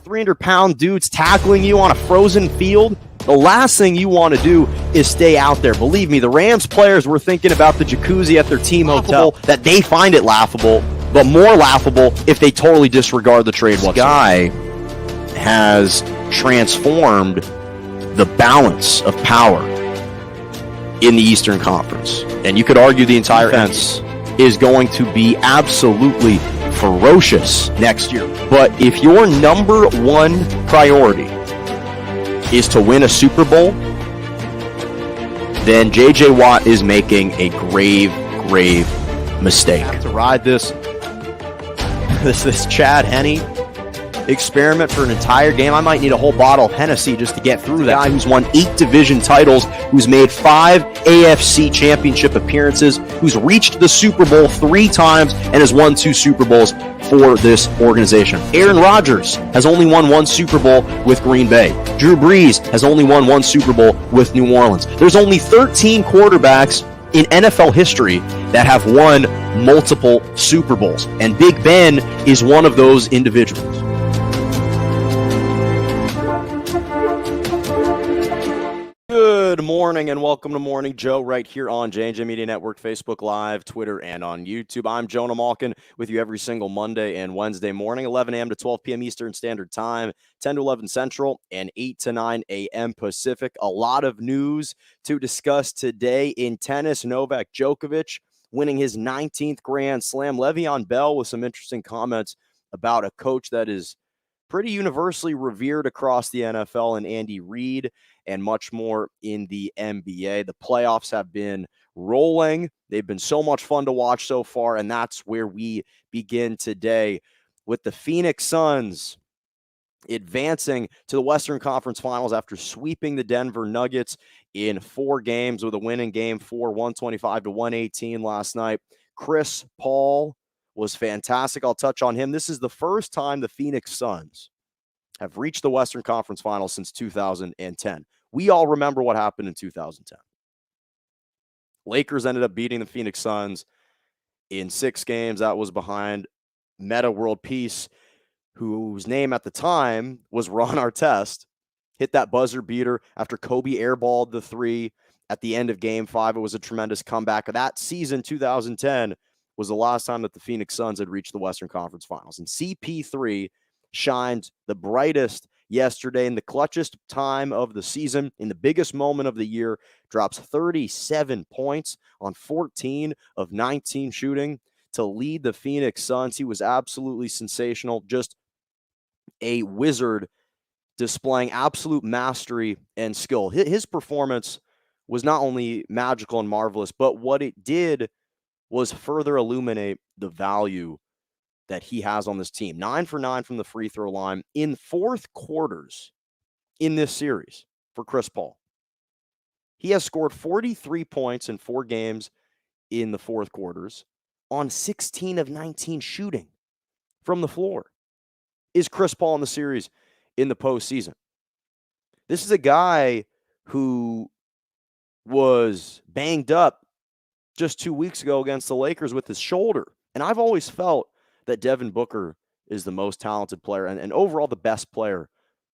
300-pound dudes tackling you on a frozen field, the last thing you want to do is stay out there. Believe me, the Rams players were thinking about the jacuzzi at their team hotel, that they find it laughable, but more laughable if they totally disregard the trade whatsoever. This guy has transformed the balance of power in the Eastern Conference. And you could argue the entire defense is going to be absolutely ferocious next year. But if your number one priority is to win a Super Bowl, then J.J. Watt is making a grave mistake. To ride this Chad Henne experiment for an entire game, I might need a whole bottle of Hennessy just to get through that. Guy who's won 8 division titles, who's made 5 AFC championship appearances, who's reached the Super Bowl 3 times and has won 2 Super Bowls for this organization. Aaron Rodgers has only won 1 Super Bowl with Green Bay. Drew Brees has only won 1 Super Bowl with New Orleans. There's only 13 quarterbacks in NFL history that have won multiple Super Bowls, and Big Ben is one of those individuals. Good morning and welcome to Morning Joe right here on J&J Media Network, Facebook Live, Twitter, and on YouTube. I'm Jonah Malkin with you every single Monday and Wednesday morning, 11 a.m. to 12 p.m. Eastern Standard Time, 10 to 11 Central, and 8 to 9 a.m. Pacific. A lot of news to discuss today in tennis. Novak Djokovic winning his 19th Grand Slam. Le'Veon Bell with some interesting comments about a coach that is pretty universally revered across the NFL and Andy Reid, and much more in the NBA. The playoffs have been rolling. They've been so much fun to watch so far, and that's where we begin today with the Phoenix Suns advancing to the Western Conference Finals after sweeping the Denver Nuggets in 4 games with a win in Game 4, 125-118 last night. Chris Paul was fantastic. I'll touch on him. This is the first time the Phoenix Suns have reached the Western Conference Finals since 2010. We all remember what happened in 2010. Lakers ended up beating the Phoenix Suns in 6 games. That was behind Meta World Peace, whose name at the time was Ron Artest. Hit that buzzer beater after Kobe airballed the 3 at the end of Game 5. It was a tremendous comeback. That season, 2010, was the last time that the Phoenix Suns had reached the Western Conference Finals. And CP3 shined the brightest yesterday in the clutchest time of the season, in the biggest moment of the year, drops 37 points on 14 of 19 shooting to lead the Phoenix Suns. He was absolutely sensational, just a wizard displaying absolute mastery and skill. His performance was not only magical and marvelous, but what it did was further illuminate the value that he has on this team. 9 for 9 from the free throw line in 4th quarters in this series for Chris Paul. He has scored 43 points in 4 games in the 4th quarters on 16 of 19 shooting from the floor. Is Chris Paul in the series in the postseason? This is a guy who was banged up just 2 weeks ago against the Lakers with his shoulder. And I've always felt that Devin Booker is the most talented player and overall the best player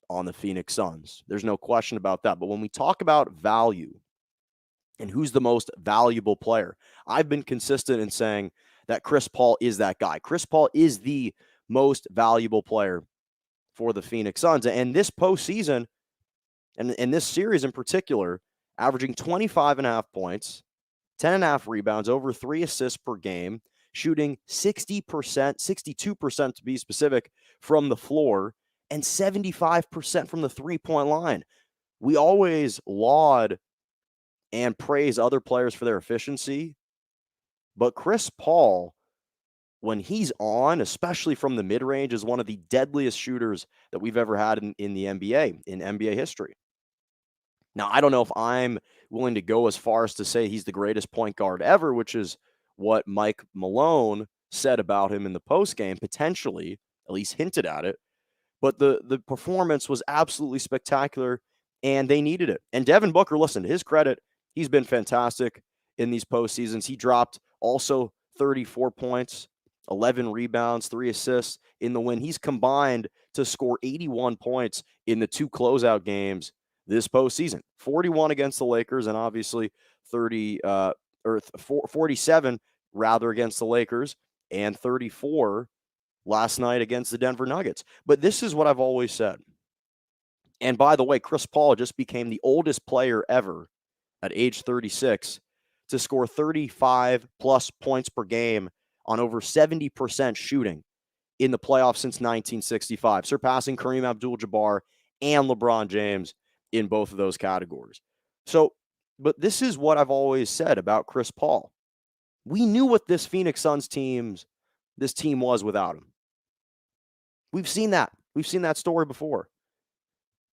on the Phoenix Suns. There's no question about that. But when we talk about value and who's the most valuable player, I've been consistent in saying that Chris Paul is that guy. Chris Paul is the most valuable player for the Phoenix Suns. And this postseason, and this series in particular, averaging 25.5 points, 10.5 rebounds, over 3 assists per game, shooting 60%, 62% to be specific, from the floor, and 75% from the three-point line. We always laud and praise other players for their efficiency, but Chris Paul, when he's on, especially from the mid-range, is one of the deadliest shooters that we've ever had in the NBA, in NBA history. Now, I don't know if I'm willing to go as far as to say he's the greatest point guard ever, which is what Mike Malone said about him in the postgame, potentially, at least hinted at it. But the performance was absolutely spectacular, and they needed it. And Devin Booker, listen, to his credit, he's been fantastic in these postseasons. He dropped also 34 points, 11 rebounds, 3 assists in the win. He's combined to score 81 points in the 2 closeout games this postseason. 41 against the Lakers, and obviously 47 rather against the Lakers, and 34 last night against the Denver Nuggets. But this is what I've always said. And by the way, Chris Paul just became the oldest player ever at age 36 to score 35 plus points per game on over 70% shooting in the playoffs since 1965, surpassing Kareem Abdul-Jabbar and LeBron James in both of those categories. So, but this is what I've always said about Chris Paul. We knew what this Phoenix Suns team was without him. We've seen that. We've seen that story before.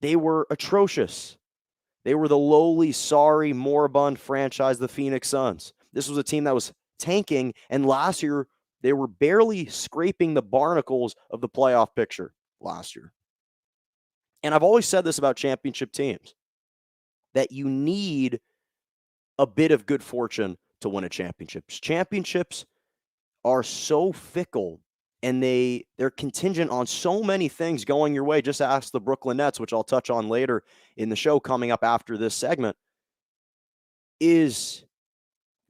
They were atrocious. They were the lowly, sorry, moribund franchise, the Phoenix Suns. This was a team that was tanking, and last year they were barely scraping the barnacles of the playoff picture last year. And I've always said this about championship teams, that you need a bit of good fortune to win a championship. Championships are so fickle, and they're contingent on so many things going your way. Just ask the Brooklyn Nets, which I'll touch on later in the show coming up after this segment, is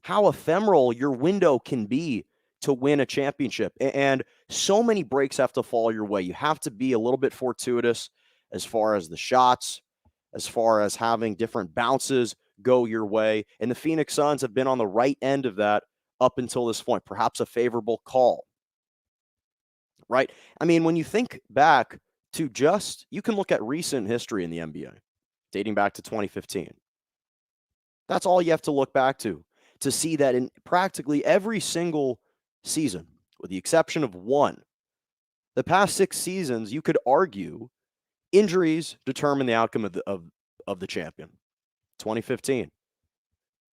how ephemeral your window can be to win a championship. And so many breaks have to fall your way. You have to be a little bit fortuitous as far as the shots, as far as having different bounces go your way. And the Phoenix Suns have been on the right end of that up until this point, perhaps a favorable call. Right? I mean, when you think back to you can look at recent history in the NBA, dating back to 2015. That's all you have to look back to see that in practically every single season, with the exception of one, the past 6 seasons, you could argue injuries determine the outcome of the champion. 2015,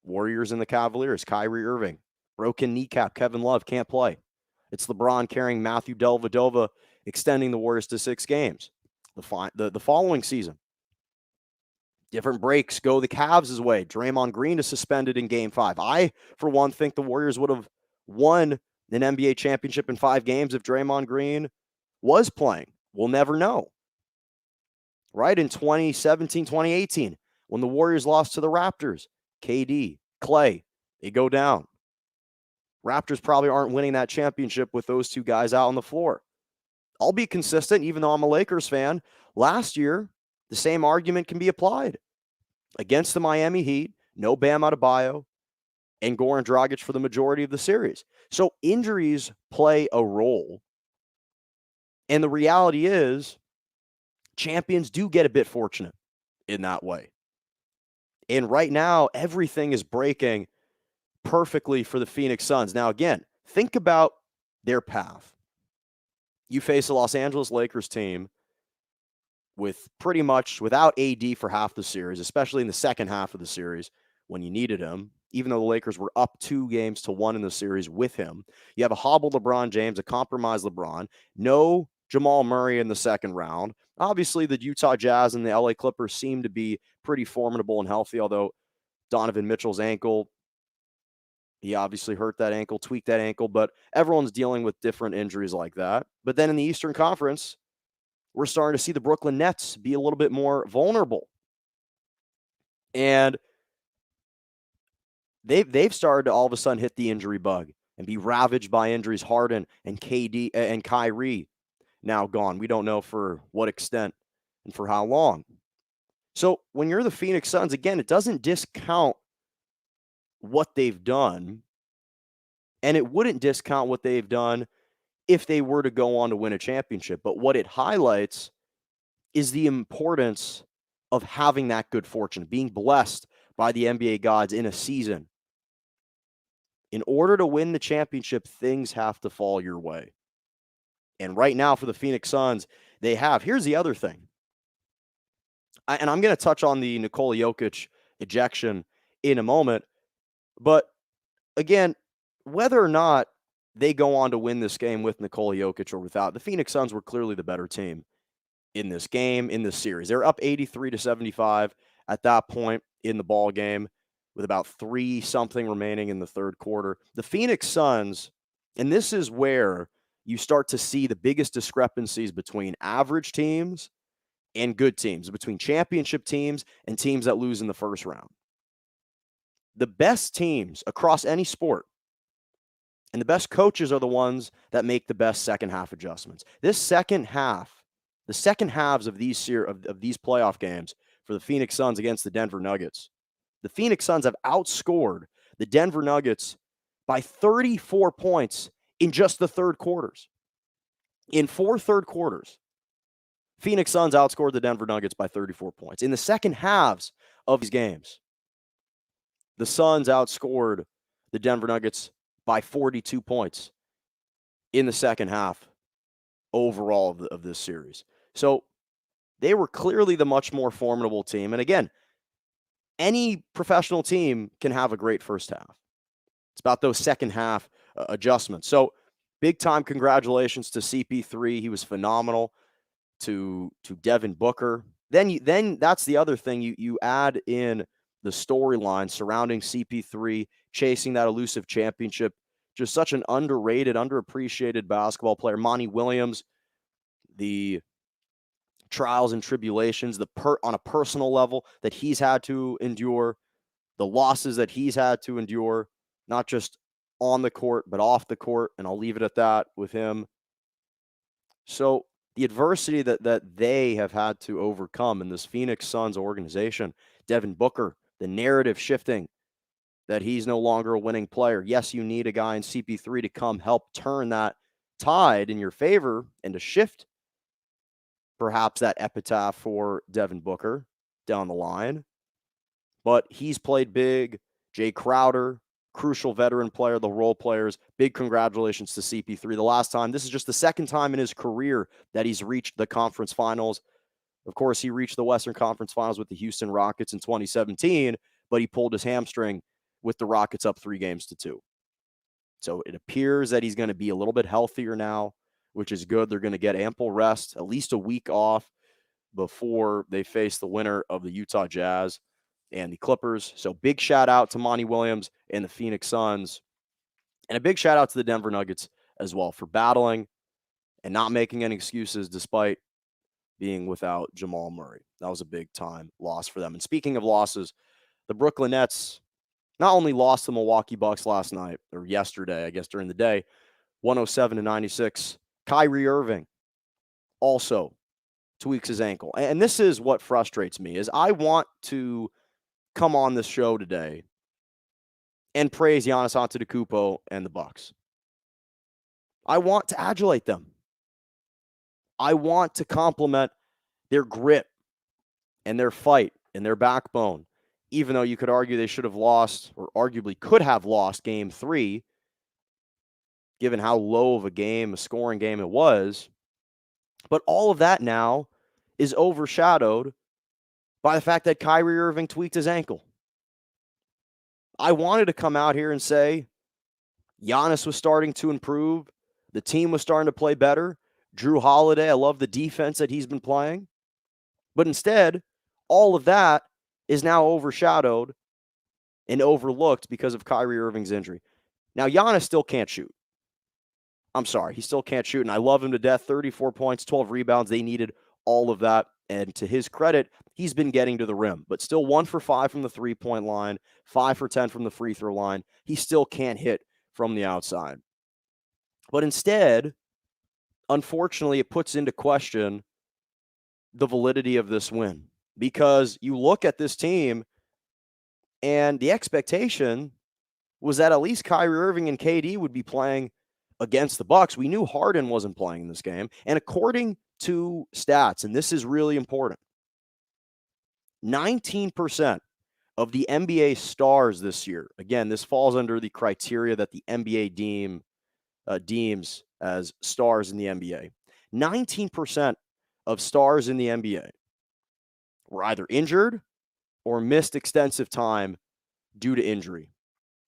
Warriors and the Cavaliers, Kyrie Irving, broken kneecap, Kevin Love can't play. It's LeBron carrying Matthew Dellavedova, extending the Warriors to 6 games. The following season, different breaks go the Cavs' way. Draymond Green is suspended in Game 5. I, for one, think the Warriors would have won an NBA championship in 5 games if Draymond Green was playing. We'll never know. Right? In 2017, 2018, when the Warriors lost to the Raptors, KD, Clay, they go down. Raptors probably aren't winning that championship with those 2 guys out on the floor. I'll be consistent, even though I'm a Lakers fan. Last year, the same argument can be applied. Against the Miami Heat, no Bam Adebayo, and Goran Dragic for the majority of the series. So injuries play a role. And the reality is, champions do get a bit fortunate in that way. And right now, everything is breaking perfectly for the Phoenix Suns. Now, again, think about their path. You face a Los Angeles Lakers team with pretty much without AD for half the series, especially in the second half of the series when you needed him, even though the Lakers were up 2-1 in the series with him. You have a hobbled LeBron James, a compromised LeBron, no Jamal Murray in the second round. Obviously, the Utah Jazz and the LA Clippers seem to be pretty formidable and healthy, although Donovan Mitchell's ankle, he obviously hurt that ankle, tweaked that ankle, but everyone's dealing with different injuries like that. But then in the Eastern Conference, we're starting to see the Brooklyn Nets be a little bit more vulnerable. And they've started to all of a sudden hit the injury bug and be ravaged by injuries. Harden and KD and Kyrie now gone. We don't know for what extent and for how long. So when you're the Phoenix Suns, again, it doesn't discount what they've done, and it wouldn't discount what they've done if they were to go on to win a championship. But what it highlights is the importance of having that good fortune, being blessed by the NBA gods in a season. In order to win the championship, things have to fall your way. And right now for the Phoenix Suns, they have. Here's the other thing. And I'm going to touch on the Nikola Jokic ejection in a moment. But again, whether or not they go on to win this game with Nikola Jokic or without, the Phoenix Suns were clearly the better team in this game, in this series. They're up 83-75 at that point in the ball game with about 3-something remaining in the third quarter. The Phoenix Suns, and this is where you start to see the biggest discrepancies between average teams and good teams, between championship teams and teams that lose in the first round. The best teams across any sport and the best coaches are the ones that make the best second half adjustments. This second half, the second halves of these playoff games for the Phoenix Suns against the Denver Nuggets, the Phoenix Suns have outscored the Denver Nuggets by 34 points in just the third quarters. In 4 third quarters, Phoenix Suns outscored the Denver Nuggets by 34 points. In the second halves of these games, the Suns outscored the Denver Nuggets by 42 points in the second half overall of this series. So they were clearly the much more formidable team. And again, any professional team can have a great first half. It's about those second half adjustments. So big time congratulations to CP3. He was phenomenal. To Devin Booker. Then that's the other thing. You add in the storyline surrounding CP3 chasing that elusive championship. Just such an underrated, underappreciated basketball player. Monty Williams, the trials and tribulations, on a personal level that he's had to endure, the losses that he's had to endure, not just on the court, but off the court. And I'll leave it at that with him. So the adversity that they have had to overcome in this Phoenix Suns organization, Devin Booker, the narrative shifting that he's no longer a winning player. Yes, you need a guy in CP3 to come help turn that tide in your favor and to shift perhaps that epitaph for Devin Booker down the line. But he's played big. Jay Crowder, crucial veteran player, the role players. Big congratulations to CP3. The last time, this is just the second time in his career that he's reached the conference finals. Of course, he reached the Western Conference Finals with the Houston Rockets in 2017, but he pulled his hamstring with the Rockets up 3-2. So it appears that he's going to be a little bit healthier now, which is good. They're going to get ample rest, at least a week off before they face the winner of the Utah Jazz and the Clippers. So big shout out to Monty Williams and the Phoenix Suns. And a big shout out to the Denver Nuggets as well for battling and not making any excuses despite being without Jamal Murray. That was a big time loss for them. And speaking of losses, the Brooklyn Nets not only lost the Milwaukee Bucks last night, or yesterday, I guess during the day, 107-96. Kyrie Irving also tweaks his ankle. And this is what frustrates me, is I want to come on this show today and praise Giannis Antetokounmpo and the Bucks. I want to adulate them. I want to compliment their grit and their fight and their backbone, even though you could argue they should have lost, or arguably could have lost, Game 3, given how low of a scoring game it was. But all of that now is overshadowed by the fact that Kyrie Irving tweaked his ankle. I wanted to come out here and say Giannis was starting to improve. The team was starting to play better. Drew Holiday, I love the defense that he's been playing. But instead, all of that is now overshadowed and overlooked because of Kyrie Irving's injury. Now, Giannis still can't shoot. I'm sorry, he still can't shoot, and I love him to death. 34 points, 12 rebounds. They needed all of that. And to his credit, he's been getting to the rim, but still 1 for 5 from the three-point line, 5 for 10 from the free throw line. He still can't hit from the outside. But instead, unfortunately, it puts into question the validity of this win, because you look at this team and the expectation was that at least Kyrie Irving and KD would be playing against the Bucks. We knew Harden wasn't playing in this game. And according to stats, and this is really important, 19% of the NBA stars this year, again, this falls under the criteria that the NBA deems as stars in the NBA. 19% of stars in the NBA were either injured or missed extensive time due to injury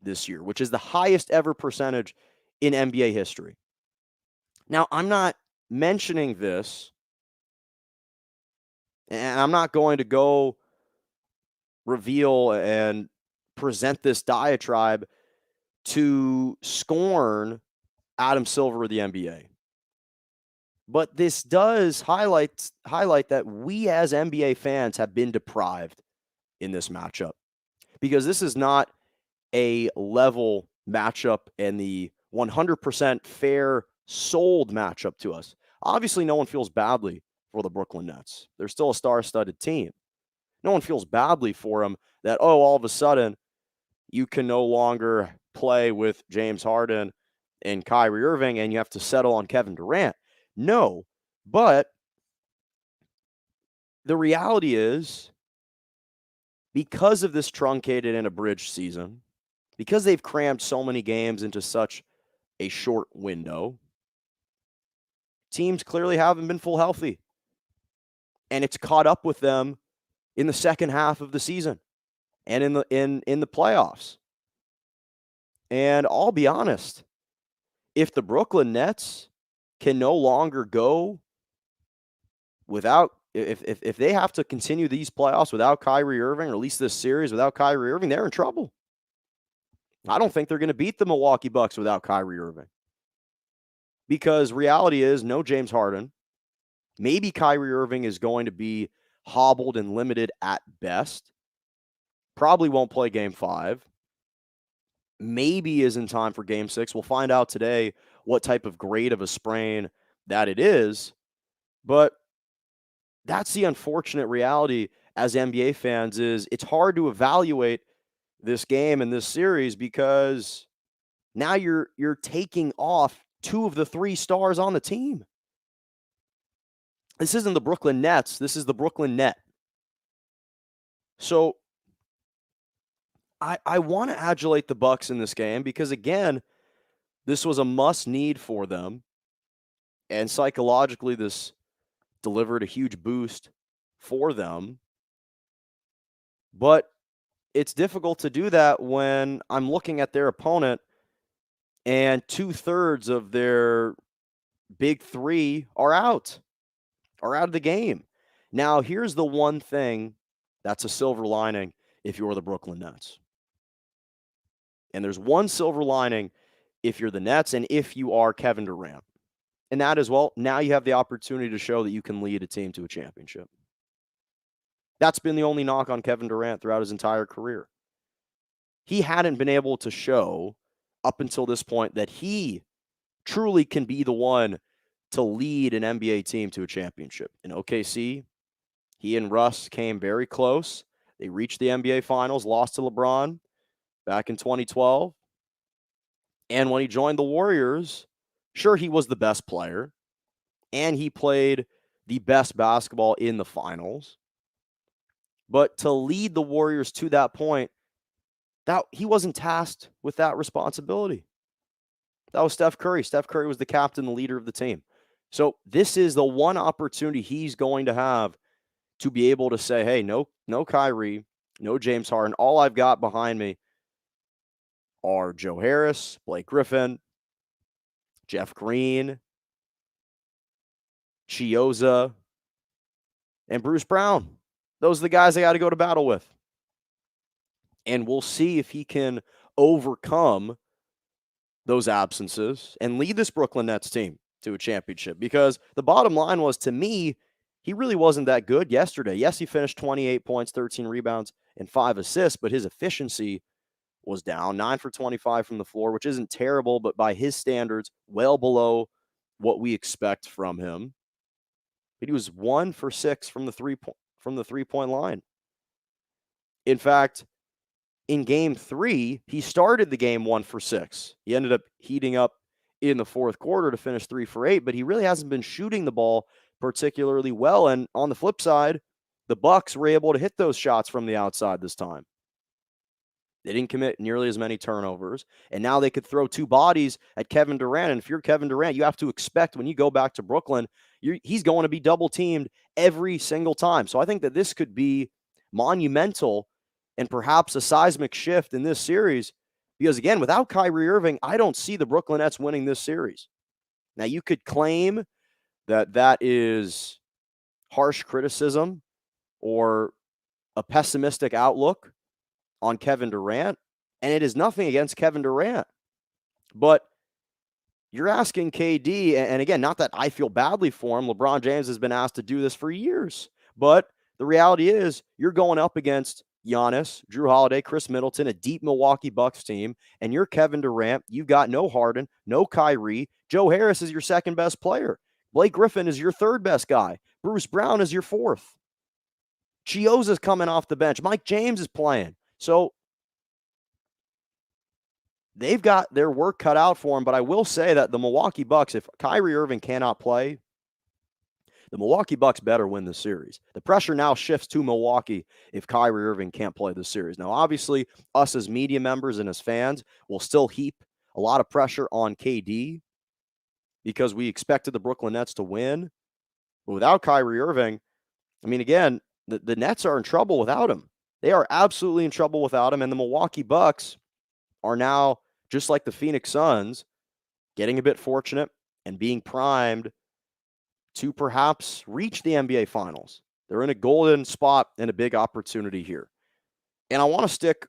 this year, which is the highest ever percentage in NBA history. Now, I'm not mentioning this, and I'm not going to go reveal and present this diatribe to scorn Adam Silver of the NBA. But this does highlight that we as NBA fans have been deprived in this matchup, because this is not a level matchup and the 100% fair sold matchup to us. Obviously, no one feels badly for the Brooklyn Nets. They're still a star-studded team. No one feels badly for them that, oh, all of a sudden you can no longer play with James Harden and Kyrie Irving and you have to settle on Kevin Durant. No, but the reality is, because of this truncated and abridged season, because they've crammed so many games into such a short window, teams clearly haven't been full healthy. And it's caught up with them in the second half of the season and in the playoffs. And I'll be honest, if the Brooklyn Nets can no longer go without, if they have to continue these playoffs without Kyrie Irving, or at least this series without Kyrie Irving, they're in trouble. I don't think they're going to beat the Milwaukee Bucks without Kyrie Irving. Because reality is, no James Harden. Maybe Kyrie Irving is going to be hobbled and limited at best. Probably won't play Game 5. Maybe is in time for Game 6. We'll find out today what type of grade of a sprain that it is. But that's the unfortunate reality as NBA fans, is it's hard to evaluate this game and this series because now you're taking off two of the three stars on the team. This isn't the Brooklyn Nets. This is the Brooklyn Net. So I want to adulate the Bucks in this game because, again, this was a must-need for them. And psychologically, this delivered a huge boost for them. But it's difficult to do that when I'm looking at their opponent and 2/3 of their big three are out of the game. Now, here's the one thing that's a silver lining if you're the Brooklyn Nets. And there's one silver lining if you're the Nets and if you are Kevin Durant. And that is, well, now you have the opportunity to show that you can lead a team to a championship. That's been the only knock on Kevin Durant throughout his entire career. He hadn't been able to show up until this point that he truly can be the one to lead an NBA team to a championship. In OKC, he and Russ came very close. They reached the NBA Finals, lost to LeBron back in 2012. And when he joined the Warriors, sure, he was the best player, and he played the best basketball in the finals. But to lead the Warriors to that point, that he wasn't tasked with that responsibility. That was Steph Curry. Steph Curry was the captain, the leader of the team. So this is the one opportunity he's going to have to be able to say, hey, no Kyrie, no James Harden. All I've got behind me are Joe Harris, Blake Griffin, Jeff Green, Chioza, and Bruce Brown. Those are the guys I got to go to battle with. And we'll see if he can overcome those absences and lead this Brooklyn Nets team to a championship. Because the bottom line was, to me, he really wasn't that good yesterday. Yes, he finished 28 points, 13 rebounds, and 5 assists, but his efficiency was down, 9 for 25 from the floor, which isn't terrible, but by his standards, well below what we expect from him. But he was 1 for 6 from the three-point line. In fact, in Game 3, he started the game 1 for 6. He ended up heating up in the fourth quarter to finish 3 for 8, but he really hasn't been shooting the ball particularly well. And on the flip side, the Bucks were able to hit those shots from the outside this time. They didn't commit nearly as many turnovers, and now they could throw two bodies at Kevin Durant. And if you're Kevin Durant, you have to expect when you go back to Brooklyn, he's going to be double-teamed every single time. So I think that this could be monumental and perhaps a seismic shift in this series because, again, without Kyrie Irving, I don't see the Brooklyn Nets winning this series. Now, you could claim that that is harsh criticism or a pessimistic outlook on Kevin Durant, and it is nothing against Kevin Durant. But you're asking KD, and again, not that I feel badly for him. LeBron James has been asked to do this for years. But the reality is you're going up against Giannis, Drew Holiday, Chris Middleton, a deep Milwaukee Bucks team, and you're Kevin Durant. You've got no Harden, no Kyrie. Joe Harris is your second best player. Blake Griffin is your third best guy. Bruce Brown is your fourth. Chioza's coming off the bench. Mike James is playing. So they've got their work cut out for them, but I will say that the Milwaukee Bucks, if Kyrie Irving cannot play, the Milwaukee Bucks better win the series. The pressure now shifts to Milwaukee if Kyrie Irving can't play the series. Now, obviously, us as media members and as fans will still heap a lot of pressure on KD because we expected the Brooklyn Nets to win. But without Kyrie Irving, I mean, again, the Nets are in trouble without him. They are absolutely in trouble without him, and the Milwaukee Bucks are now, just like the Phoenix Suns, getting a bit fortunate and being primed to perhaps reach the NBA Finals. They're in a golden spot and a big opportunity here. And I want to stick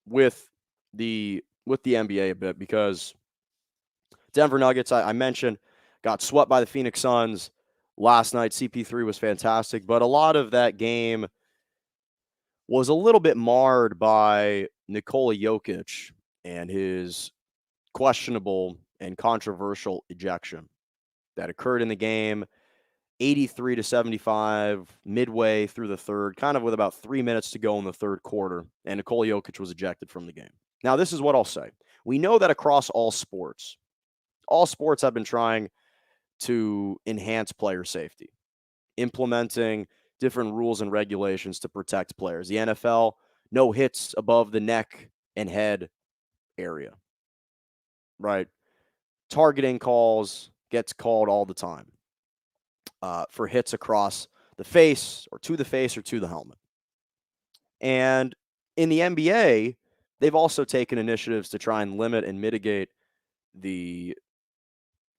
with the NBA a bit because Denver Nuggets, I mentioned, got swept by the Phoenix Suns last night. CP3 was fantastic, but a lot of that game was a little bit marred by Nikola Jokic and his questionable and controversial ejection that occurred in the game, 83-75, midway through the third, kind of with about 3 minutes to go in the third quarter, and Nikola Jokic was ejected from the game. Now, this is what I'll say. We know that across all sports have been trying to enhance player safety, implementing different rules and regulations to protect players. The NFL, no hits above the neck and head area, right? Targeting calls gets called all the time for hits across the face or to the helmet. And in the NBA, they've also taken initiatives to try and limit and mitigate the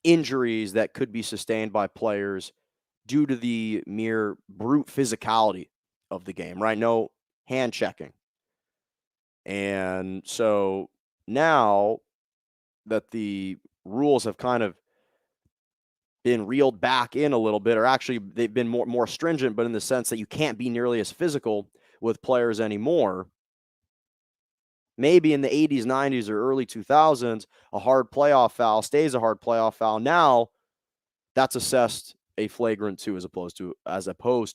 injuries that could be sustained by players due to the mere brute physicality of the game, right? No hand checking. And so now that the rules have kind of been reeled back in a little bit, or actually they've been more stringent, but in the sense that you can't be nearly as physical with players anymore. Maybe in the 80s, 90s, or early 2000s, a hard playoff foul stays a hard playoff foul. Now that's assessed a flagrant 2 as opposed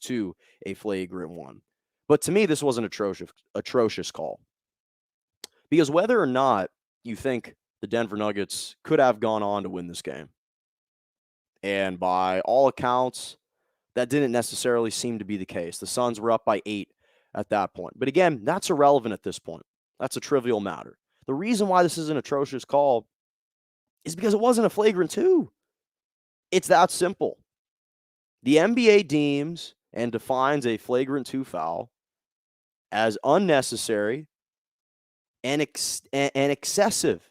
to a flagrant 1. But to me, this was an atrocious call. Because whether or not you think the Denver Nuggets could have gone on to win this game, and by all accounts, that didn't necessarily seem to be the case. The Suns were up by 8 at that point. But again, that's irrelevant at this point. That's a trivial matter. The reason why this is an atrocious call is because it wasn't a flagrant 2. It's that simple. The NBA deems and defines a flagrant 2 foul as unnecessary and excessive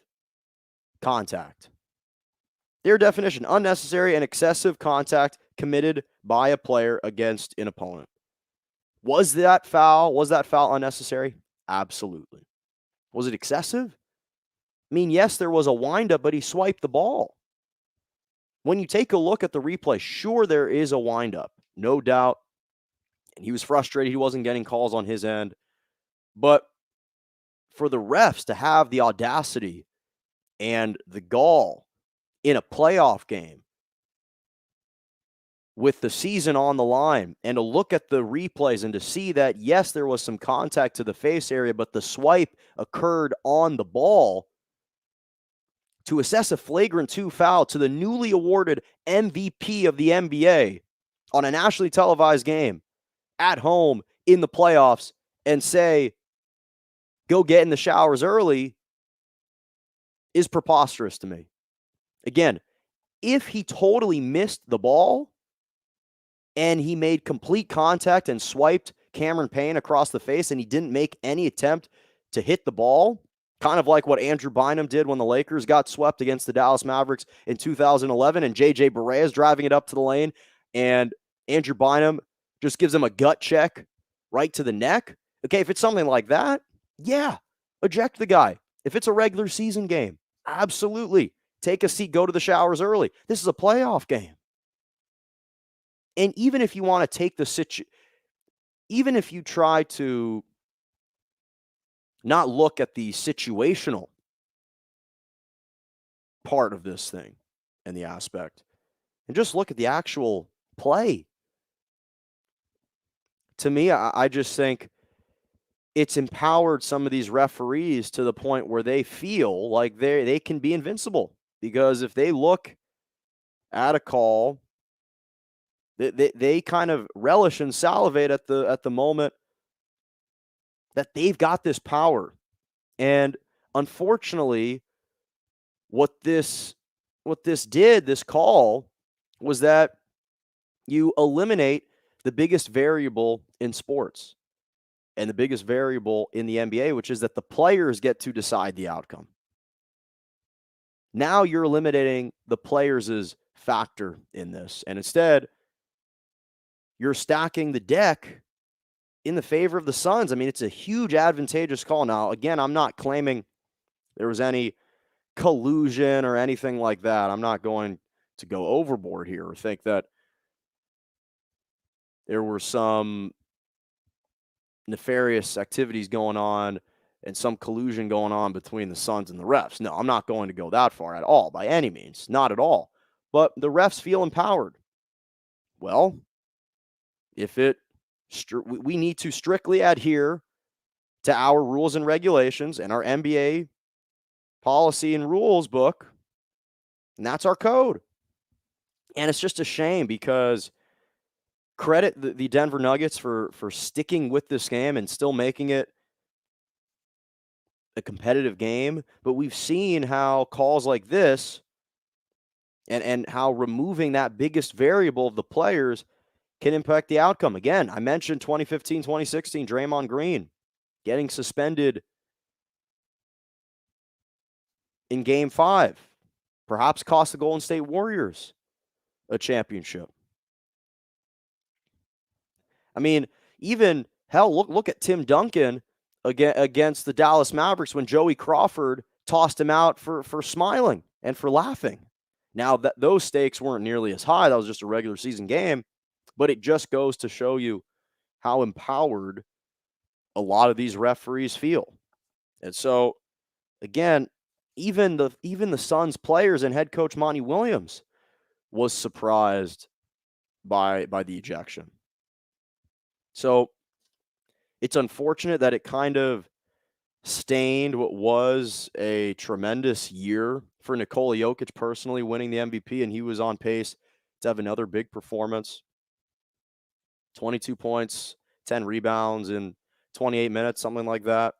contact. Their definition, unnecessary and excessive contact committed by a player against an opponent. Was that foul unnecessary? Absolutely. Was it excessive? I mean, yes, there was a windup, but he swiped the ball. When you take a look at the replay, sure, there is a windup, no doubt. And he was frustrated he wasn't getting calls on his end. But for the refs to have the audacity and the gall in a playoff game with the season on the line and to look at the replays and to see that, yes, there was some contact to the face area, but the swipe occurred on the ball, to assess a flagrant 2 foul to the newly awarded MVP of the NBA on a nationally televised game at home in the playoffs and say, go get in the showers early, is preposterous to me. Again, if he totally missed the ball and he made complete contact and swiped Cameron Payne across the face and he didn't make any attempt to hit the ball, kind of like what Andrew Bynum did when the Lakers got swept against the Dallas Mavericks in 2011, and J.J. Barea is driving it up to the lane, and Andrew Bynum just gives him a gut check right to the neck. Okay, if it's something like that, yeah, eject the guy. If it's a regular season game, absolutely, take a seat, go to the showers early. This is a playoff game. And even if you want to take even if you try to not look at the situational part of this thing and the aspect, and just look at the actual play, to me, I just think it's empowered some of these referees to the point where they feel like they can be invincible. Because if they look at a call, they kind of relish and salivate at the moment that they've got this power. And unfortunately, what this did, this call, was that you eliminate the biggest variable in sports and the biggest variable in the NBA, which is that the players get to decide the outcome. Now you're eliminating the players' factor in this, and instead you're stacking the deck in the favor of the Suns. I mean, it's a huge advantageous call. Now, again, I'm not claiming there was any collusion or anything like that. I'm not going to go overboard here or think that there were some nefarious activities going on and some collusion going on between the Suns and the refs. No, I'm not going to go that far at all, by any means. Not at all. But the refs feel empowered. Well, we need to strictly adhere to our rules and regulations and our NBA policy and rules book, and that's our code. And it's just a shame because credit the Denver Nuggets for sticking with this game and still making it a competitive game. But we've seen how calls like this and how removing that biggest variable of the players can impact the outcome. Again, I mentioned 2015, 2016, Draymond Green getting suspended in Game 5. Perhaps cost the Golden State Warriors a championship. I mean, even, hell, look at Tim Duncan against the Dallas Mavericks when Joey Crawford tossed him out for smiling and for laughing. Now, those stakes weren't nearly as high. That was just a regular season game. But it just goes to show you how empowered a lot of these referees feel. And so, again, even the Suns players and head coach Monty Williams was surprised by the ejection. So it's unfortunate that it kind of stained what was a tremendous year for Nikola Jokic personally, winning the MVP, and he was on pace to have another big performance. 22 points, 10 rebounds in 28 minutes, something like that.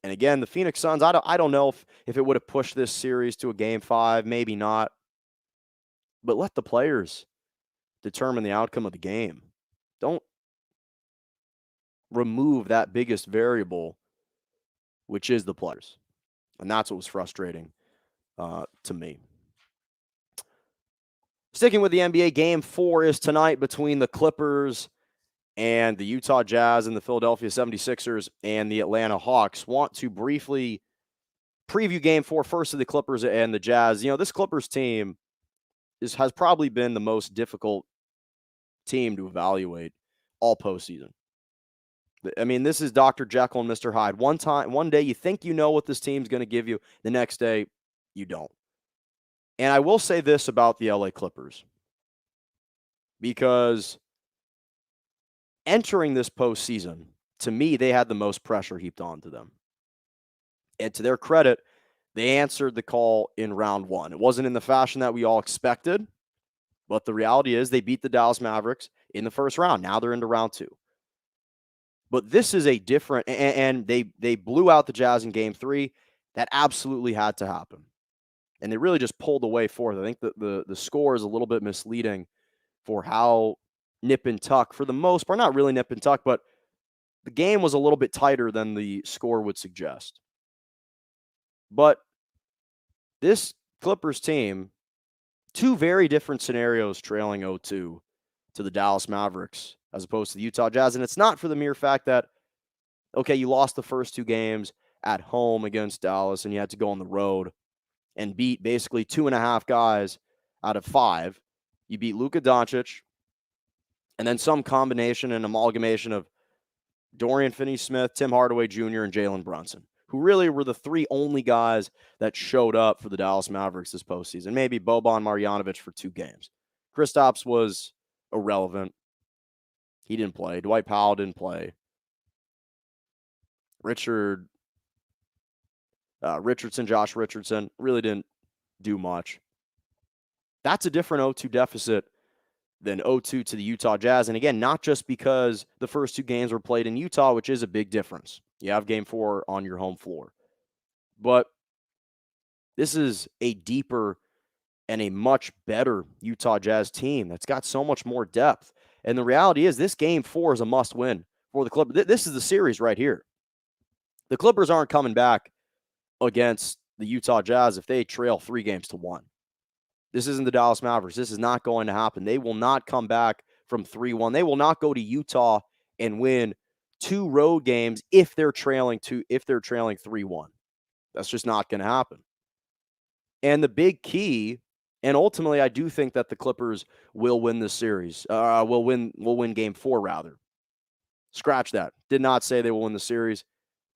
And again, the Phoenix Suns, I don't know if it would have pushed this series to a Game 5, maybe not. But let the players determine the outcome of the game. Don't remove that biggest variable, which is the players. And that's what was frustrating to me. Sticking with the NBA, Game 4 is tonight between the Clippers and the Utah Jazz and the Philadelphia 76ers and the Atlanta Hawks. Want to briefly preview Game 4 first of the Clippers and the Jazz. You know, this Clippers team has probably been the most difficult team to evaluate all postseason. I mean, this is Dr. Jekyll and Mr. Hyde. One day you think you know what this team's going to give you. The next day, you don't. And I will say this about the LA Clippers, because entering this postseason, to me, they had the most pressure heaped onto them. And to their credit, they answered the call in round 1. It wasn't in the fashion that we all expected, but the reality is they beat the Dallas Mavericks in the first round. Now they're into round 2. But this is a different, and they blew out the Jazz in Game 3. That absolutely had to happen. And they really just pulled away fourth. I think the score is a little bit misleading for how nip and tuck, for the most part, not really nip and tuck, but the game was a little bit tighter than the score would suggest. But this Clippers team, two very different scenarios trailing 0-2 to the Dallas Mavericks as opposed to the Utah Jazz. And it's not for the mere fact that, okay, you lost the first 2 games at home against Dallas and you had to go on the road and beat basically 2.5 guys out of 5. You beat Luka Doncic, and then some combination and amalgamation of Dorian Finney-Smith, Tim Hardaway Jr., and Jalen Brunson, who really were the 3 only guys that showed up for the Dallas Mavericks this postseason. Maybe Boban Marjanovic for 2 games. Kristaps was irrelevant. He didn't play. Dwight Powell didn't play. Josh Richardson really didn't do much. That's a different 0-2 deficit than 0-2 to the Utah Jazz. And again, not just because the first 2 games were played in Utah, which is a big difference. You have game 4 on your home floor. But this is a deeper and a much better Utah Jazz team that's got so much more depth. And the reality is this game 4 is a must win for the Clippers. This is the series right here. The Clippers aren't coming back against the Utah Jazz if they trail 3-1. This isn't the Dallas Mavericks. This is not going to happen. They will not come back from 3-1. They will not go to Utah and win 2 road games if they're trailing 3-1. That's just not going to happen. And the big key, and ultimately I do think that the Clippers will win this series. Will win game 4 rather. Scratch that. Did not say they will win the series,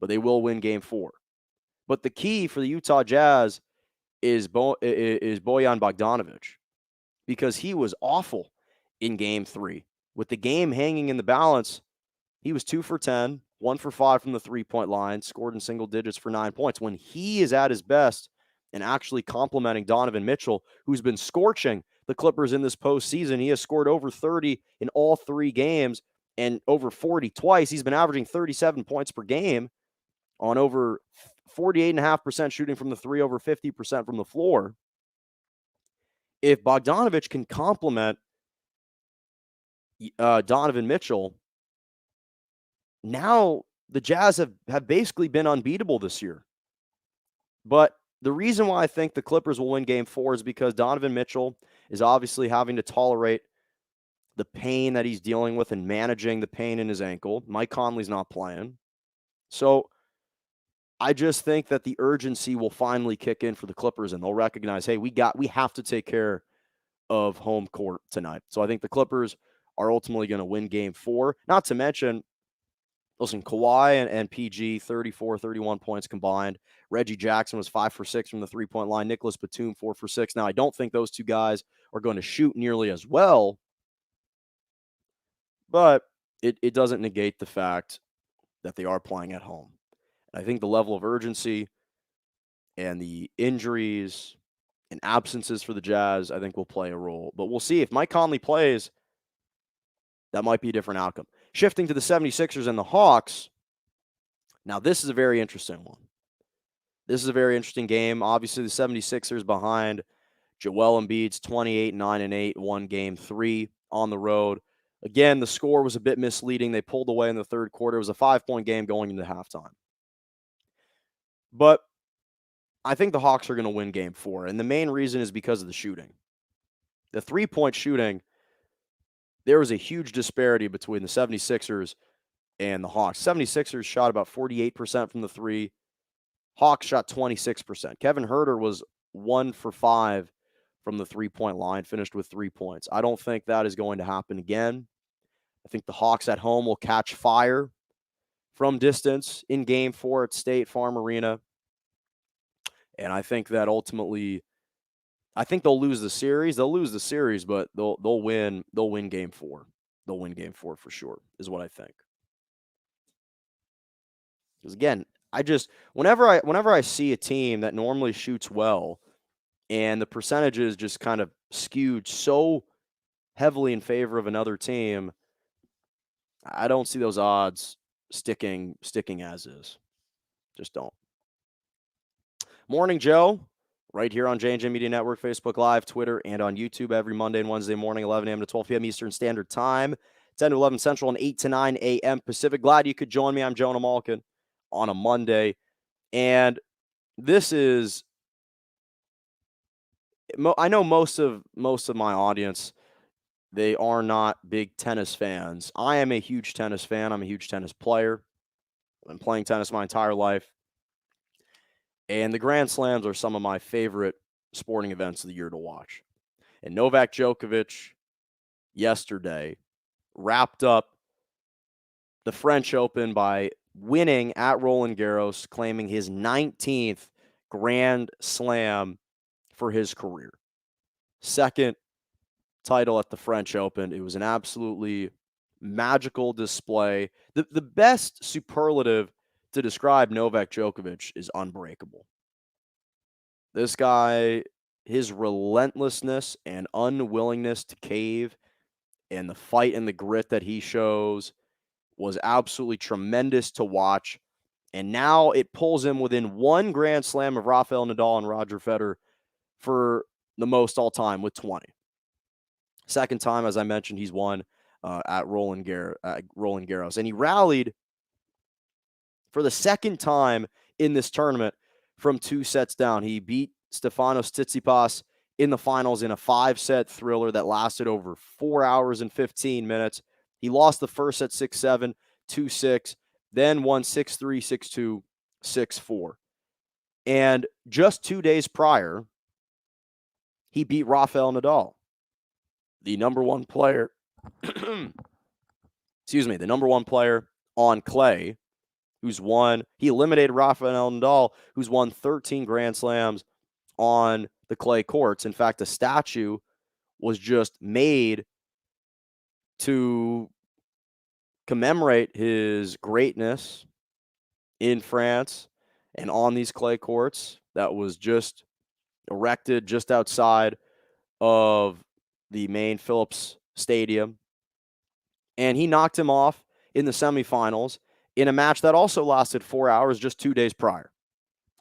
but they will win game 4. But the key for the Utah Jazz is Bojan Bogdanovic, because he was awful in game 3. With the game hanging in the balance, he was 2 for 10, 1 for 5 from the 3-point line, scored in single digits for 9 points. When he is at his best and actually complimenting Donovan Mitchell, who's been scorching the Clippers in this postseason, he has scored over 30 in all 3 games and over 40 twice. He's been averaging 37 points per game on over 48.5% shooting from the 3, over 50% from the floor. If Bogdanovic can complement Donovan Mitchell, now the Jazz have basically been unbeatable this year. But the reason why I think the Clippers will win game 4 is because Donovan Mitchell is obviously having to tolerate the pain that he's dealing with and managing the pain in his ankle. Mike Conley's not playing. So I just think that the urgency will finally kick in for the Clippers, and they'll recognize, hey, we have to take care of home court tonight. So I think the Clippers are ultimately going to win game 4. Not to mention, listen, Kawhi and PG, 34, 31 points combined. Reggie Jackson was 5 for 6 from the 3-point line. Nicholas Batum, 4 for 6. Now, I don't think those 2 guys are going to shoot nearly as well, but it doesn't negate the fact that they are playing at home. I think the level of urgency and the injuries and absences for the Jazz, I think, will play a role. But we'll see. If Mike Conley plays, that might be a different outcome. Shifting to the 76ers and the Hawks, now this is a very interesting one. This is a very interesting game. Obviously, the 76ers behind Joel Embiid's 28-9-8, won game 3 on the road. Again, the score was a bit misleading. They pulled away in the third quarter. It was a 5-point game going into halftime. But I think the Hawks are going to win game 4, and the main reason is because of the shooting. The 3-point shooting, there was a huge disparity between the 76ers and the Hawks. 76ers shot about 48% from the 3. Hawks shot 26%. Kevin Huerter was 1 for 5 from the 3-point line, finished with 3 points. I don't think that is going to happen again. I think the Hawks at home will catch fire from distance in game 4 at State Farm Arena. And I think that ultimately, I think they'll lose the series. They'll lose the series, but they'll win. They'll win game 4. They'll win game 4 for sure, is what I think. Because again, whenever I see a team that normally shoots well, and the percentages just kind of skewed so heavily in favor of another team, I don't see those odds sticking as is. Just don't. Morning, Joe. Right here on J&J Media Network, Facebook Live, Twitter, and on YouTube every Monday and Wednesday morning, 11 a.m. to 12 p.m. Eastern Standard Time, 10 to 11 Central, and 8 to 9 a.m. Pacific. Glad you could join me. I'm Jonah Malkin on a Monday. And this is, I know most of my audience, they are not big tennis fans. I am a huge tennis fan. I'm a huge tennis player. I've been playing tennis my entire life. And the Grand Slams are some of my favorite sporting events of the year to watch. And Novak Djokovic yesterday wrapped up the French Open by winning at Roland Garros, claiming his 19th Grand Slam for his career. Second title at the French Open. It was an absolutely magical display. The best superlative to describe Novak Djokovic is unbreakable. This guy, his relentlessness and unwillingness to cave and the fight and the grit that he shows was absolutely tremendous to watch. And now it pulls him within one Grand Slam of Rafael Nadal and Roger Federer for the most all time with 20. Second time, as I mentioned, he's won at Roland Garros. And he rallied for the second time in this tournament from 2 sets down. He beat Stefanos Tsitsipas in the finals in a 5-set thriller that lasted over 4 hours and 15 minutes. He lost the first set 6-7, 2-6, then won 6-3, 6-2, 6-4. And just 2 days prior, he beat Rafael Nadal, the number one player, the number one player on clay, he eliminated Rafael Nadal, who's won 13 Grand Slams on the clay courts. In fact, a statue was just made to commemorate his greatness in France and on these clay courts that was just erected just outside of the main Phillips Stadium. And he knocked him off in the semifinals in a match that also lasted 4 hours just 2 days prior.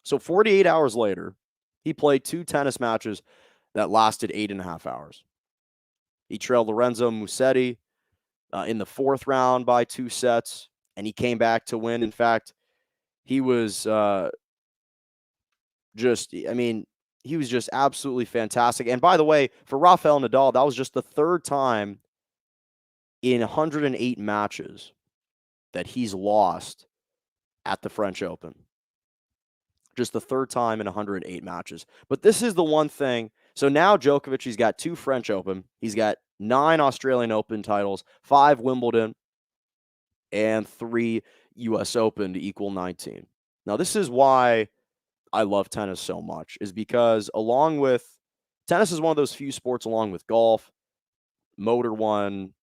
So 48 hours later, he played 2 tennis matches that lasted 8.5 hours. He trailed Lorenzo Musetti in the 4th round by 2 sets, and he came back to win. In fact, he was he was just absolutely fantastic. And by the way, for Rafael Nadal, that was just the 3rd time in 108 matches that he's lost at the French Open. Just the 3rd time in 108 matches. But this is the one thing. So now Djokovic, he's got 2 French Open. He's got 9 Australian Open titles, 5 Wimbledon, and 3 U.S. Open to equal 19. Now, this is why I love tennis so much, is because tennis is one of those few sports along with golf, Motor One,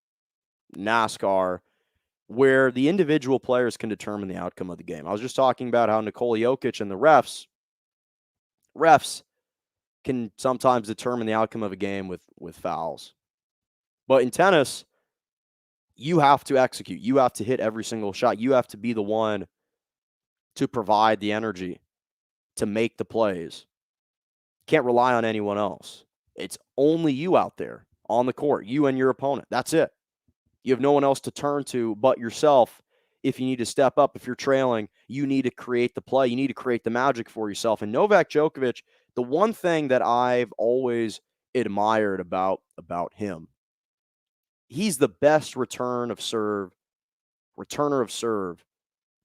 NASCAR, where the individual players can determine the outcome of the game. I was just talking about how Nikola Jokic and the refs can sometimes determine the outcome of a game with fouls. But in tennis, you have to execute. You have to hit every single shot. You have to be the one to provide the energy to make the plays. Can't rely on anyone else. It's only you out there on the court, you and your opponent. That's it. You have no one else to turn to but yourself. If you need to step up, if you're trailing, you need to create the play. You need to create the magic for yourself. And Novak Djokovic, the one thing that I've always admired about him, he's the best returner of serve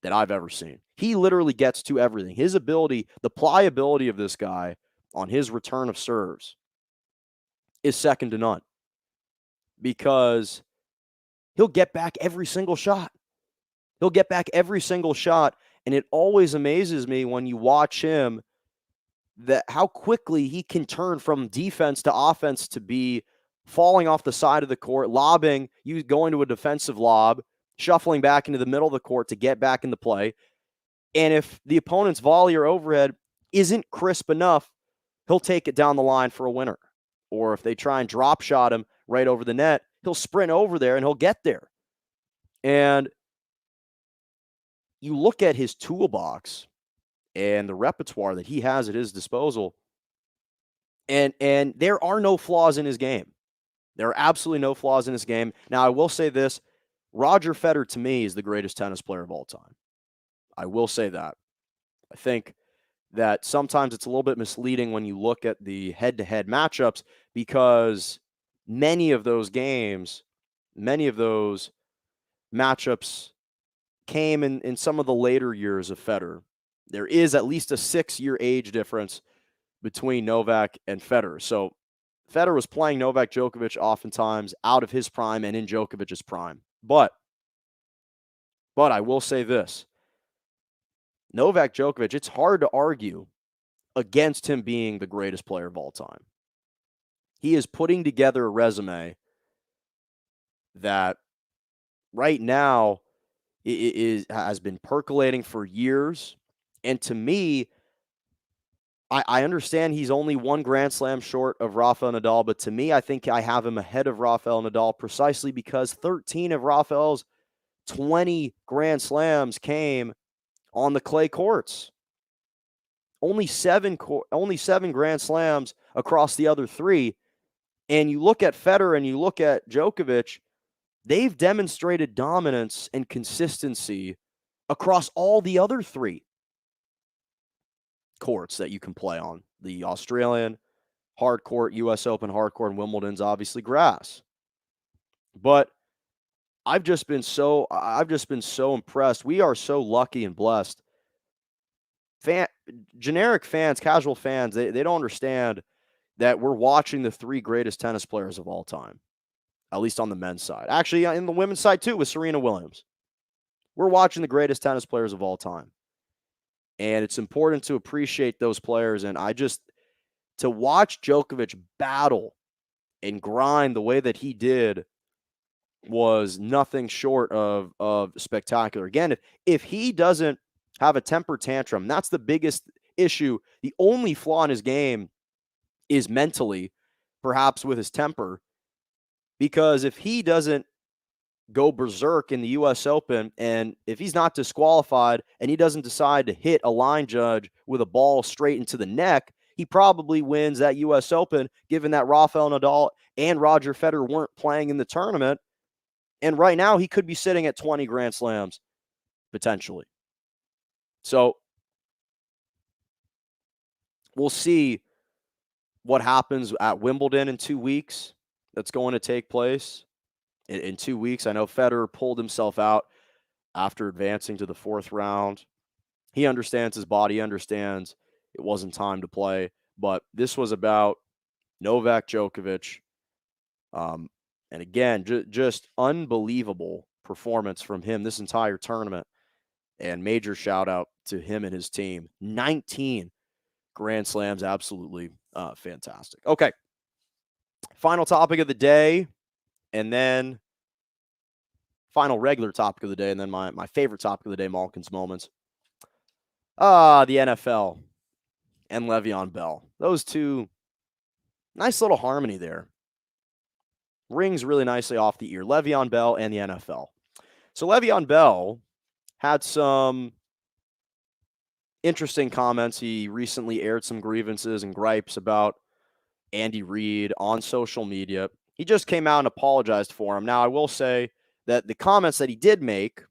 that I've ever seen. He literally gets to everything. His ability, the pliability of this guy on his return of serves is second to none, because he'll get back every single shot. He'll get back every single shot, and it always amazes me when you watch him that how quickly he can turn from defense to offense, to be falling off the side of the court, lobbing, you going to a defensive lob, shuffling back into the middle of the court to get back into play. And if the opponent's volley or overhead isn't crisp enough, he'll take it down the line for a winner. Or if they try and drop shot him right over the net, he'll sprint over there and he'll get there. And you look at his toolbox and the repertoire that he has at his disposal, and there are no flaws in his game. There are absolutely no flaws in his game. Now, I will say this. Roger Federer, to me, is the greatest tennis player of all time. I will say that. I think that sometimes it's a little bit misleading when you look at the head-to-head matchups, because many of those matchups came in some of the later years of Federer. there is at least a 6-year age difference between Novak and Federer. So Federer was playing Novak Djokovic oftentimes out of his prime and in Djokovic's prime. But I will say this. Novak Djokovic, it's hard to argue against him being the greatest player of all time. He is putting together a resume that right now has been percolating for years. And to me, I understand he's only one Grand Slam short of Rafael Nadal, but to me, I think I have him ahead of Rafael Nadal precisely because 13 of Rafael's 20 Grand Slams came on the clay courts. Only seven Grand Slams across the other 3. And you look at Federer and you look at Djokovic, they've demonstrated dominance and consistency across all the other 3 courts that you can play on. The Australian hard court, US Open hard court, and Wimbledon's obviously grass. But I've just been so impressed. We are so lucky and blessed. Generic fans, casual fans, they don't understand that we're watching the 3 greatest tennis players of all time, at least on the men's side. Actually, in the women's side too, with Serena Williams. We're watching the greatest tennis players of all time. And it's important to appreciate those players. And to watch Djokovic battle and grind the way that he did was nothing short of spectacular. Again, if he doesn't have a temper tantrum, that's the biggest issue. The only flaw in his game is mentally, perhaps with his temper, because if he doesn't go berserk in the U.S. Open, and if he's not disqualified and he doesn't decide to hit a line judge with a ball straight into the neck, he probably wins that U.S. Open, given that Rafael Nadal and Roger Federer weren't playing in the tournament. And right now, he could be sitting at 20 Grand Slams, potentially. So we'll see what happens at Wimbledon in 2 weeks. That's going to take place in 2 weeks. I know Federer pulled himself out after advancing to the 4th round. He understands his body, he understands it wasn't time to play. But this was about Novak Djokovic. And again, just unbelievable performance from him this entire tournament. And major shout out to him and his team. 19 Grand Slams, absolutely fantastic. Okay, final topic of the day, and then final regular topic of the day, and then my favorite topic of the day, Malkin's Moments. The NFL and Le'Veon Bell. Those two, nice little harmony there. Rings really nicely off the ear. Le'Veon Bell and the NFL. So Le'Veon Bell had some interesting comments. He recently aired some grievances and gripes about Andy Reid on social media. He just came out and apologized for him. Now, I will say that the comments that he did make,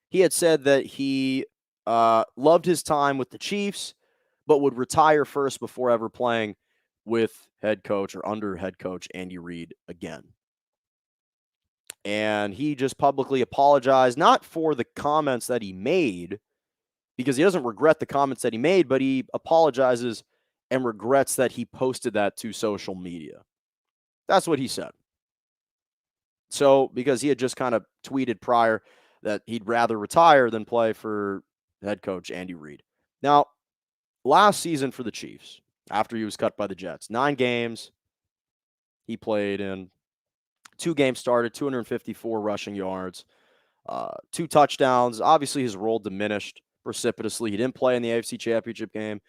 he had said that he loved his time with the Chiefs, but would retire first before ever playing with head coach or under head coach Andy Reid again. And he just publicly apologized, not for the comments that he made, because he doesn't regret the comments that he made, but he apologizes and regrets that he posted that to social media. That's what he said. So, because he had just kind of tweeted prior that he'd rather retire than play for head coach Andy Reid. Now, last season for the Chiefs, after he was cut by the Jets, 9 games he played in, 2 games started, 254 rushing yards, 2 touchdowns. Obviously, his role diminished precipitously. He didn't play in the AFC Championship game.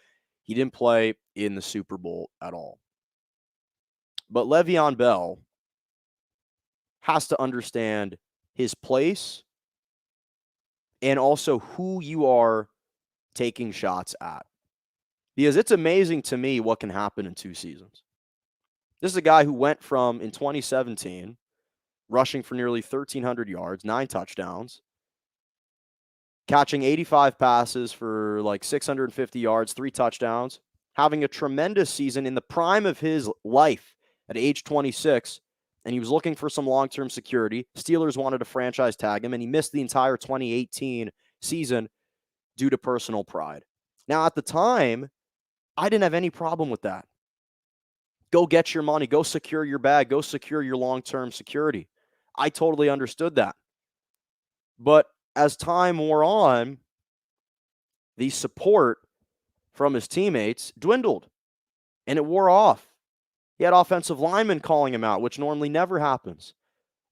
He didn't play in the Super Bowl at all. But Le'Veon Bell has to understand his place and also who you are taking shots at. Because it's amazing to me what can happen in 2 seasons. This is a guy who went from, in 2017, rushing for nearly 1,300 yards, 9 touchdowns, catching 85 passes for like 650 yards, 3 touchdowns, having a tremendous season in the prime of his life at age 26, and he was looking for some long-term security. Steelers wanted to franchise tag him, and he missed the entire 2018 season due to personal pride. Now, at the time, I didn't have any problem with that. Go get your money, go secure your bag, go secure your long-term security. I totally understood that. But as time wore on, the support from his teammates dwindled and it wore off. He had offensive linemen calling him out, which normally never happens.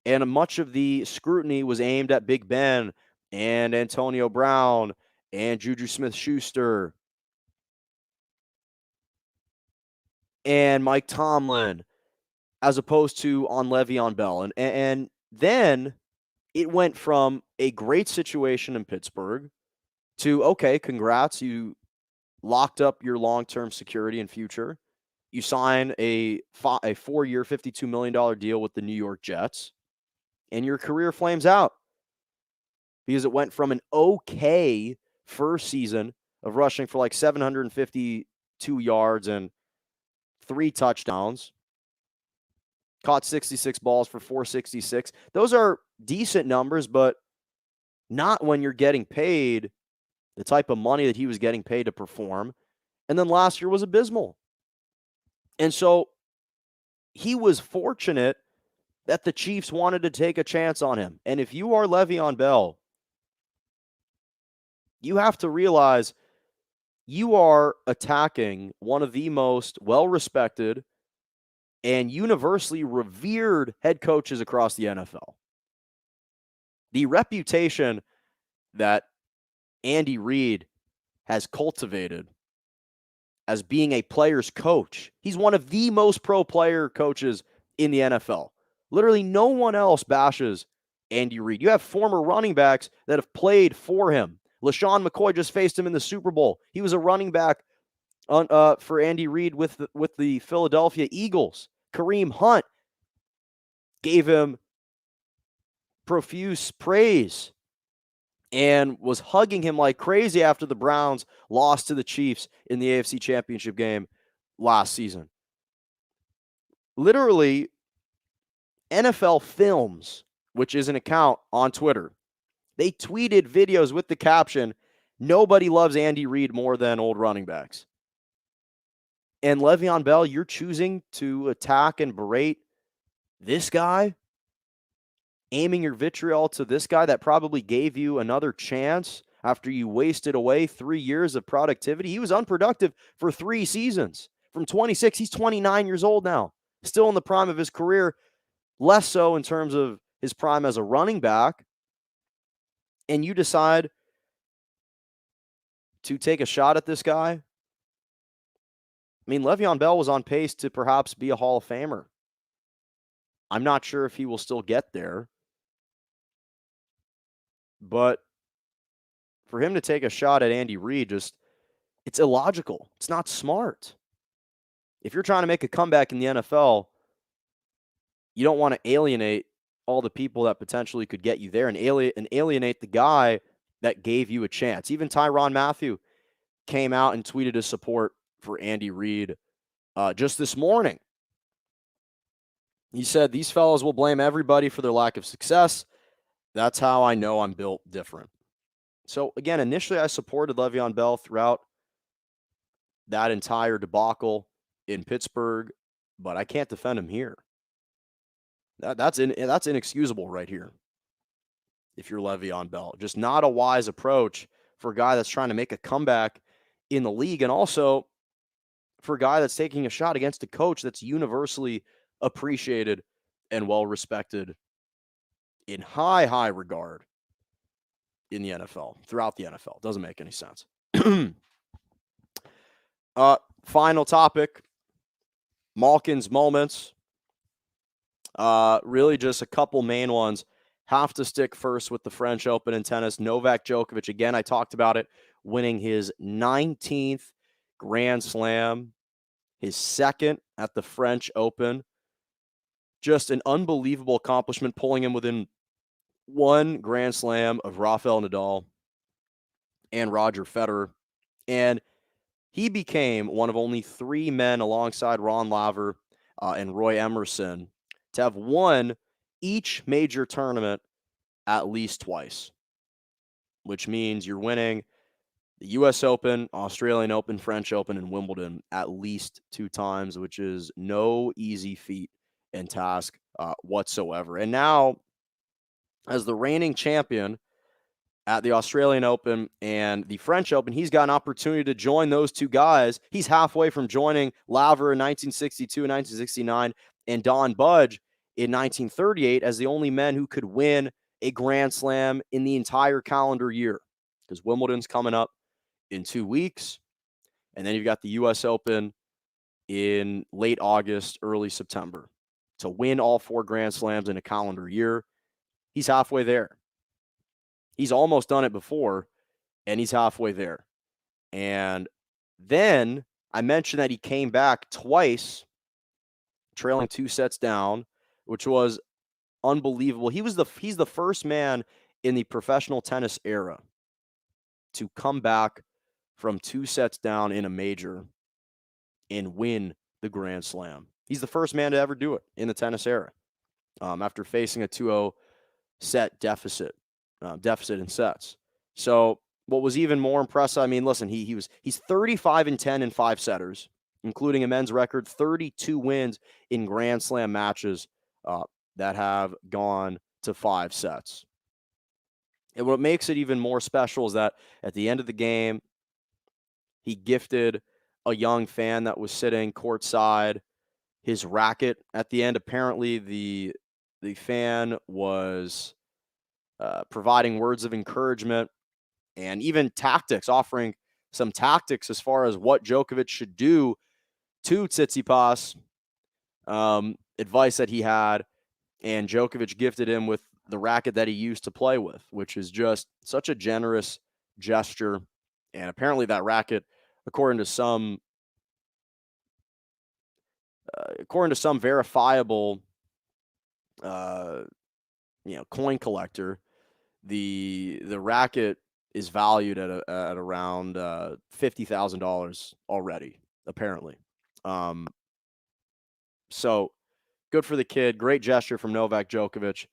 And much of the scrutiny was aimed at Big Ben and Antonio Brown and Juju Smith-Schuster and Mike Tomlin, as opposed to on Le'Veon Bell. And then it went from a great situation in Pittsburgh to, okay, congrats, you locked up your long-term security and future. You sign a 4-year, $52 million deal with the New York Jets, and your career flames out because it went from an okay first season of rushing for like 752 yards and 3 touchdowns, caught 66 balls for 466. Those are decent numbers, but not when you're getting paid the type of money that he was getting paid to perform. And then last year was abysmal. And so he was fortunate that the Chiefs wanted to take a chance on him. And if you are Le'Veon Bell, you have to realize you are attacking one of the most well-respected and universally revered head coaches across the NFL. The reputation that Andy Reid has cultivated as being a player's coach, he's one of the most pro player coaches in the NFL. Literally no one else bashes Andy Reid. You have former running backs that have played for him. LaShawn McCoy just faced him in the Super Bowl. He was a running back for Andy Reid with the Philadelphia Eagles. Kareem Hunt gave him profuse praise and was hugging him like crazy after the Browns lost to the Chiefs in the AFC Championship game last season. Literally, NFL Films, which is an account on Twitter, they tweeted videos with the caption, "Nobody loves Andy Reid more than old running backs." And Le'Veon Bell, you're choosing to attack and berate this guy, aiming your vitriol to this guy that probably gave you another chance after you wasted away 3 years of productivity. He was unproductive for 3 seasons. From 26, he's 29 years old now, still in the prime of his career, less so in terms of his prime as a running back. And you decide to take a shot at this guy. I mean, Le'Veon Bell was on pace to perhaps be a Hall of Famer. I'm not sure if he will still get there. But for him to take a shot at Andy Reid, it's illogical. It's not smart. If you're trying to make a comeback in the NFL, you don't want to alienate all the people that potentially could get you there and alienate the guy that gave you a chance. Even Tyrann Mathieu came out and tweeted his support for Andy Reid just this morning. He said, "These fellows will blame everybody for their lack of success. That's how I know I'm built different." So again, initially I supported Le'Veon Bell throughout that entire debacle in Pittsburgh, but I can't defend him here. That's inexcusable right here. If you're Le'Veon Bell, just not a wise approach for a guy that's trying to make a comeback in the league, and also for a guy that's taking a shot against a coach that's universally appreciated and well respected in high regard in the NFL, throughout the NFL. Doesn't make any sense. Final topic, Malkin's moments. Really just a couple main ones. Have to stick first with the French Open in tennis. Novak Djokovic, again, I talked about it, winning his 19th Grand Slam, his second at the French Open. Just an unbelievable accomplishment, pulling him within one Grand Slam of Rafael Nadal and Roger Federer. And he became one of only 3 men alongside Ron Laver and Roy Emerson to have won each major tournament at least twice, which means you're winning the U.S. Open, Australian Open, French Open, and Wimbledon at least 2 times, which is no easy feat and task whatsoever. And now, as the reigning champion at the Australian Open and the French Open, he's got an opportunity to join those 2 guys. He's halfway from joining Laver in 1962 and 1969 and Don Budge in 1938 as the only men who could win a Grand Slam in the entire calendar year, because Wimbledon's coming up in 2 weeks, and then you've got the U.S. Open in late August, early September. To win all 4 Grand Slams in a calendar year, he's halfway there. He's almost done it before, and he's halfway there. And then I mentioned that he came back twice, trailing 2 sets down, which was unbelievable. He's the first man in the professional tennis era to come back from 2 sets down in a major and win the Grand Slam. He's the first man to ever do it in the tennis era, after facing a 2-0 set deficit in sets. So what was even more impressive, I mean, listen, he's 35-10 in 5-setters, including a men's record 32 wins in Grand Slam matches that have gone to 5 sets. And what makes it even more special is that at the end of the game, he gifted a young fan that was sitting courtside his racket at the end. Apparently, the fan was providing words of encouragement and even tactics, offering some tactics as far as what Djokovic should do to Tsitsipas, advice that he had, and Djokovic gifted him with the racket that he used to play with, which is just such a generous gesture. And apparently that racket, according to some verifiable coin collector, the racket is valued at around $50,000 already, apparently. So good for the kid. Great gesture from Novak Djokovic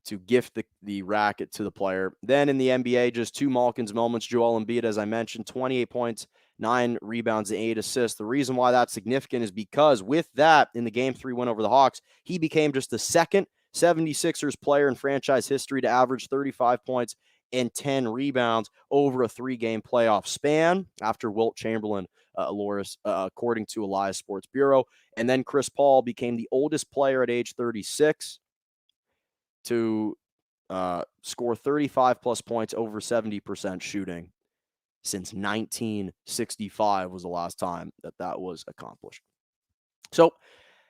to gift the racket to the player. Then in the NBA, just 2 Malkin's moments. Joel Embiid, as I mentioned, 28 points, 9 rebounds, and 8 assists. The reason why that's significant is because with that, in the Game 3 win over the Hawks, he became just the second 76ers player in franchise history to average 35 points and 10 rebounds over a 3-game playoff span, after Wilt Chamberlain, according to Elias Sports Bureau. And then Chris Paul became the oldest player at age 36 to score 35-plus points over 70% shooting since 1965 was the last time that was accomplished. So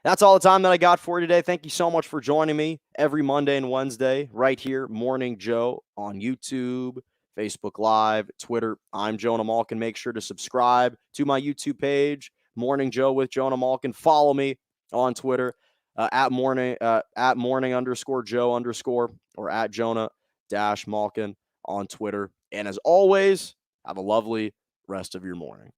that's all the time that I got for you today. Thank you so much for joining me every Monday and Wednesday right here, Morning Joe, on YouTube, Facebook Live, Twitter. I'm Jonah Malkin. Make sure to subscribe to my YouTube page, Morning Joe with Jonah Malkin. Follow me on Twitter at morning _ Joe _ or at Jonah-Malkin on Twitter. And as always, have a lovely rest of your morning.